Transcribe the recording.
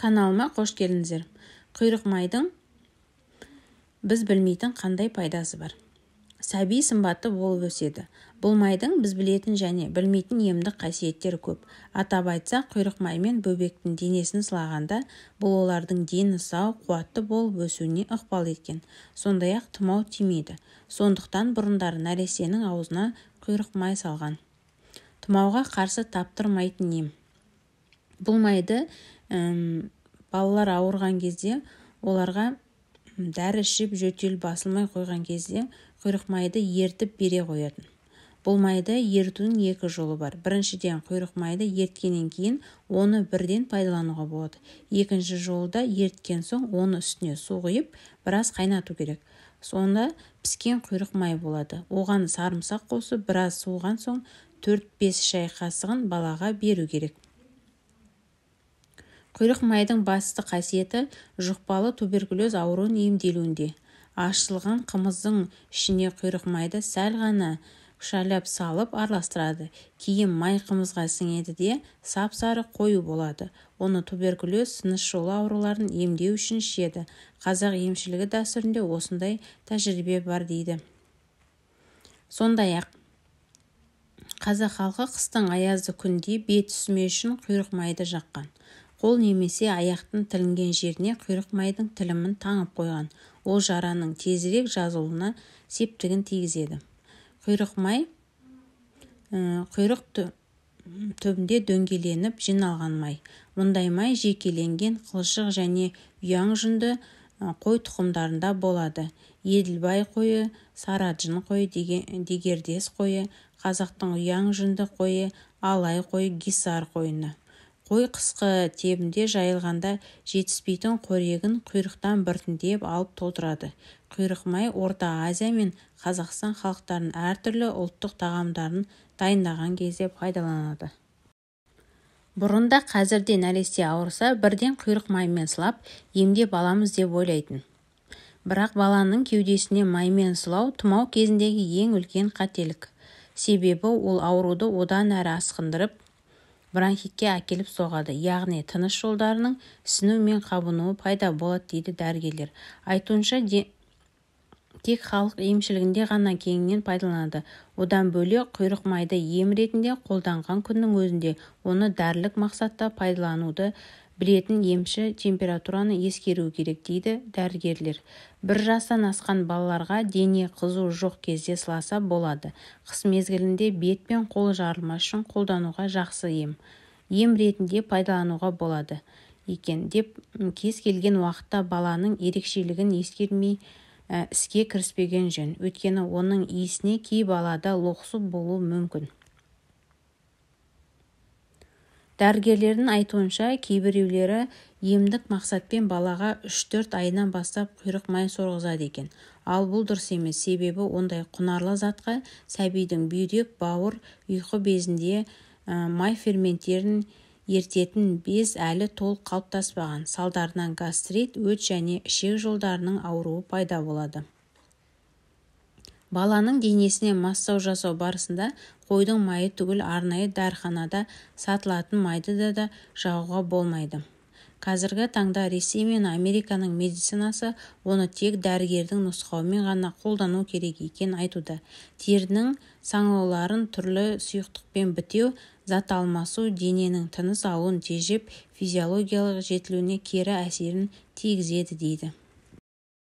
Каналыма қош келдіңіздер. Құйрық майдың біз білмейтін қандай пайдасы бар? Сәби сымбатты болып өседі. Бұл майдың біз білетін және білмейтін емдік қасиеттері көп. Атап айтсақ, құйрық маймен бөбектің денесін сылағанда, бұл олардың дені сау, қуатты болып өсуіне ықпал еткен. Сондай-ақ тұмау тимейді. Сондықтан бұрындары нәрестенің аузына құйрық май салған. Тұмауға қарсы таптырмайтын ем. Бұл майды балалар ауырған кезде оларға дәрі ішіп жөтел басылмай қойған кезде құйрық майды ертіп бере қоятын. Бұл майды ертудің екі жолы бар. Біріншіден, құйрық майды ерткеннен кейін оны бірден пайдалануға болады. Екінші жолда ерткен соң оны үстіне су құйып біраз қайнату керек. Сонда піскен құйрық май болады. Оған сарымсақ қосып біраз суыған соң 4-5 шай қасығын балаға беру керек. Құйрық майдың басты қасиеті жұқпалы туберкулез ауруын емделуінде. Ашытылған қымыздың ішіне құйрық майды сәл ғана шайлап салып араластырады. Кейін май қымызға сіңеді де сап-сары қою болады. Оны туберкулез, сыныс жолы ауруларын емдеу үшін ішеді. Қазақ емшілігі дәстүрінде осындай тәжірибе бар дейді. Сондай-ақ қазақ халқы қыстың аязды күнде бет үсімеу үшін құйрық майды жаққан. Қол немесе аяқтың тілінген жеріне құйрық майдың тілімін таңып қойған. Ол жараның тезірек жазылуына септігін тигізеді. Құйрық май құйрық түбінде дөңгеленіп жиналған май. Мұндай май жекеленген қылшық және ұяң жүнді қой тұқымдарында болады. Еділбай қойы, сарыаржын қойы, дегердес қойы, қазақтың ұяң жүнді қойы, алай қойы, гисар қойына. Қой қысқы тебінде жайылғанда жетіспейтін қорегін құйрықтан біртіндеп алып толтырады. Құйрық май Орта Азия мен Қазақстан халықтарының әртүрлі ұлттық тағамдарын дайындаған кезде пайдаланады. Бұрында қазірде нәресте ауырса, бірден құйрық маймен сылап емдеп аламыз деп ойлайтын. Бірақ баланың кеудесіне маймен сылау тұмау кезіндегі ең үлкен қателік. Себебі ол ауруды одан әрі асқындырып, бронхитке әкеліп соғады, яғни тыныс жолдарының ісіну мен қабынуы пайда болады дейді дәрігерлер. Айтуынша тек халық емшілігінде ғана кеңінен пайдаланады. Одан бөлек құйрық майды ем ретінде қолданған күннің өзінде оны дәрілік мақсатта пайдалануды білетін емші температураны ескеру керек дейді дәрігерлер. 1 жастан асқан балаларға дене қызу жоқ кезде сыласа болады. Қыс мезгілінде бет пен қол жарылмас үшін қолдануға жақсы ем. Ем ретінде пайдалануға болады екен деп кез келген уақытта баланың ерекшелігін ескермей іске кіріспеген жөн. Өйткені оның иісіне кей балада лоқсу болуы мүмкін. Дәрігерлердің айтуынша кейбіреулері емдік мақсатпен балаға 3-4 айынан бастап құйрық май сорғызады екен. Ал бұл дұрыс емес, себебі ондай құнарлы затқа сәбидің бүйрек, бауыр, ұйқы безінде май ферменттерін ертетін без әлі толық қалыптаспаған. Салдарынан гастрит, өт және ішек жолдарының ауруы пайда болады. Баланың денесіне массаж жасау барысында қойдың майы түгіл арнайы дәріханада сатылатын майды да жағуға болмайды. Қазіргі таңда Ресей мен Американың медицинасы оны тек дәрігердің нұсқауымен ғана қолдану керек екенін айтуда. Терінің саңылауларын түрлі сұйықтықпен бітеу, зат алмасу дененің тыныс алуын тежеп, физиологиялық жетілуіне кері әсерін тигізеді дейді.